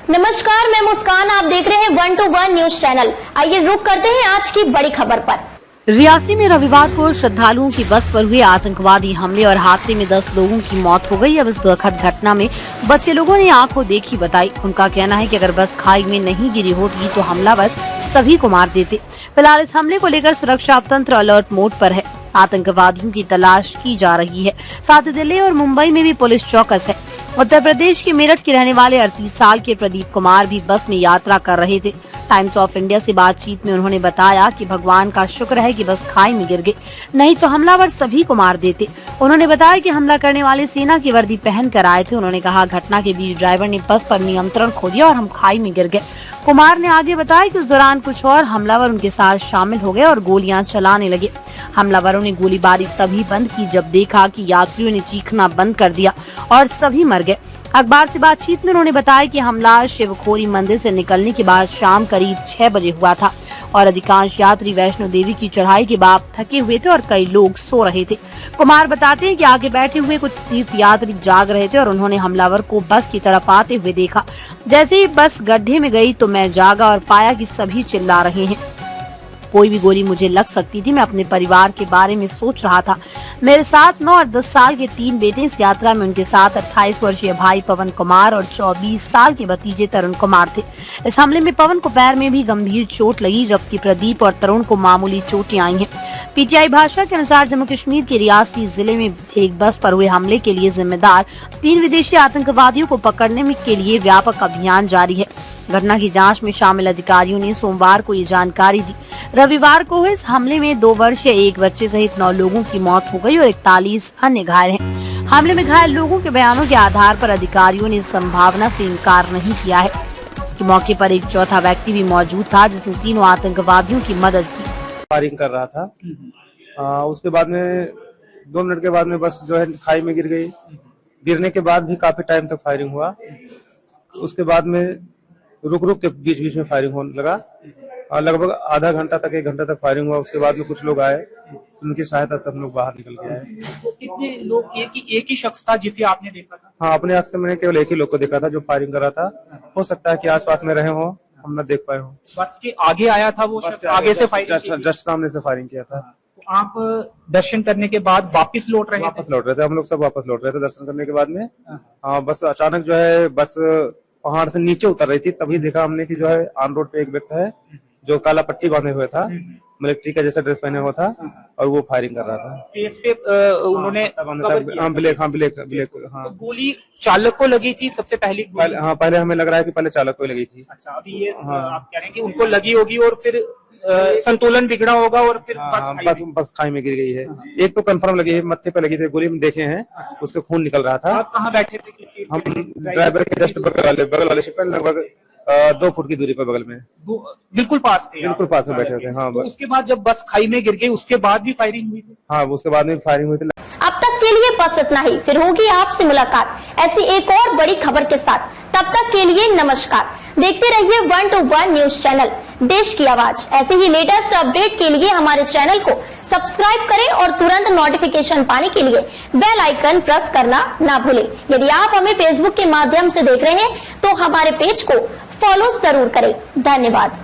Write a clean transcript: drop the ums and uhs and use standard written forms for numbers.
नमस्कार, मैं मुस्कान। आप देख रहे हैं 1 to 1 न्यूज चैनल। आइए रुक करते हैं आज की बड़ी खबर पर। रियासी में रविवार को श्रद्धालुओं की बस पर हुए आतंकवादी हमले और हादसे में 10 लोगों की मौत हो गई। अब इस दुखद घटना में बचे लोगों ने आंखों देखी बताई। उनका कहना है कि अगर बस खाई में नहीं गिरी होती तो हमलावर सभी को मार देते। फिलहाल इस हमले को लेकर सुरक्षा तंत्र अलर्ट मोड पर है। आतंकवादियों की तलाश की जा रही है। साथ ही दिल्ली और मुंबई में भी पुलिस चौकस है। उत्तर प्रदेश के मेरठ के रहने वाले 38 साल के प्रदीप कुमार भी बस में यात्रा कर रहे थे। टाइम्स ऑफ इंडिया से बातचीत में उन्होंने बताया कि भगवान का शुक्र है कि बस खाई में गिर गए, नहीं तो हमलावर सभी को मार देते। उन्होंने बताया कि हमला करने वाले सेना की वर्दी पहन कर आए थे। उन्होंने कहा, घटना के बीच ड्राइवर ने बस पर नियंत्रण खो दिया और हम खाई में गिर गए। कुमार ने आगे बताया कि उस दौरान कुछ और हमलावर उनके साथ शामिल हो गए और गोलियां चलाने लगे। हमलावरों ने गोलीबारी तभी बंद की जब देखा कि यात्रियों ने चीखना बंद कर दिया और सभी मर गए। अखबार से बातचीत में उन्होंने बताया कि हमला शिवखोरी मंदिर से निकलने के बाद शाम करीब 6 बजे हुआ था और अधिकांश यात्री वैष्णो देवी की चढ़ाई के बाद थके हुए थे और कई लोग सो रहे थे। कुमार बताते हैं कि आगे बैठे हुए कुछ तीर्थ यात्री जाग रहे थे और उन्होंने हमलावर को बस की तरफ आते हुए देखा। जैसे ही बस गड्ढे में गई तो मैं जागा और पाया कि सभी चिल्ला रहे हैं। कोई भी गोली मुझे लग सकती थी। मैं अपने परिवार के बारे में सोच रहा था। मेरे साथ 9 और 10 साल के 3 बेटे इस यात्रा में। उनके साथ 28 वर्षीय भाई पवन कुमार और 24 साल के भतीजे तरुण कुमार थे। इस हमले में पवन को पैर में भी गंभीर चोट लगी, जबकि प्रदीप और तरुण को मामूली चोटें आई हैं। पीटीआई भाषा के अनुसार जम्मू कश्मीर के रियासी जिले में एक बस पर हुए हमले के लिए जिम्मेदार 3 विदेशी आतंकवादियों को पकड़ने के लिए व्यापक अभियान जारी है। घटना की जांच में शामिल अधिकारियों ने सोमवार को ये जानकारी दी। रविवार को हुए इस हमले में 2 वर्षीय एक बच्चे सहित 9 लोगों की मौत हो गई और 41 अन्य घायल हैं। हमले में घायल लोगों के बयानों के आधार पर अधिकारियों ने इस संभावना से इनकार नहीं किया है कि मौके पर एक चौथा व्यक्ति भी मौजूद था जिसने तीनों आतंकवादियों की मदद की। फायरिंग कर रहा था। उसके बाद में 2 मिनट के बाद में बस जो है खाई में गिर गई। गिरने के बाद भी काफी टाइम तक फायरिंग हुआ। उसके बाद में रुक के बीच बीच में फायरिंग होने लगा और लगभग आधा घंटा तक 1 घंटा तक फायरिंग हुआ। उसके बाद में कुछ लोग आए, उनकी सहायता से हम लोग बाहर निकल के आए। कितने लोग? एक ही शख्स था जिसे आपने देखा था? हाँ, अपने आंख से मैंने केवल एक ही लोग को देखा था जो फायरिंग कर रहा था। हो सकता है कि आसपास में रहे हो, हम न देख पाए हो। बस के आगे आया था वो शख्स, आगे से फायरिंग, जस्ट सामने से फायरिंग किया था। तो आप दर्शन करने के बाद वापस लौट रहे थे? हम लोग सब वापस लौट रहे थे दर्शन करने के बाद में। बस अचानक जो है बस पहाड़ से नीचे उतर रही थी, तभी देखा हमने कि जो है ऑन रोड पे एक व्यक्ति है जो काला पट्टी बांधे हुए था, मिलिट्री का जैसा ड्रेस पहने हुआ था और वो फायरिंग कर रहा था। फेस पे उन्होंने ब्लैक। तो गोली चालक को लगी थी सबसे पहली गोली? पहले हमें लग रहा है कि पहले चालक को लगी थी। अच्छा, अभी ये आप कह रहे हैं कि उनको लगी होगी और फिर संतुलन बिगड़ा होगा और फिर बस खाई में गिर गई है। एक तो कंफर्म लगी है, मत्थे पे लगी थी गोली, हम देखे हैं। उसके खून निकल रहा था। आप कहाँ बैठे थे? किसी हम ड्राइवर के जस्ट बगल वाले सीट पर, लगभग 2 फुट की दूरी पर बगल में, बिल्कुल पास थे। बिल्कुल पास में बैठे थे। हाँ, तो उसके बाद जब बस खाई में गिर गई उसके बाद भी फायरिंग हुई थी? हाँ, उसके बाद में फायरिंग हुई थी। अब तक के लिए बस इतना ही। फिर होगी आपसे मुलाकात ऐसी एक और बड़ी खबर के साथ। तब तक के लिए नमस्कार। देखते रहिए 1 to 1 न्यूज चैनल, देश की आवाज। ऐसे ही लेटेस्ट अपडेट के लिए हमारे चैनल को सब्सक्राइब करें और तुरंत नोटिफिकेशन पाने के लिए बेल आइकन प्रेस करना ना भूलें। यदि आप हमें फेसबुक के माध्यम से देख रहे हैं तो हमारे पेज को फॉलो जरूर करें। धन्यवाद।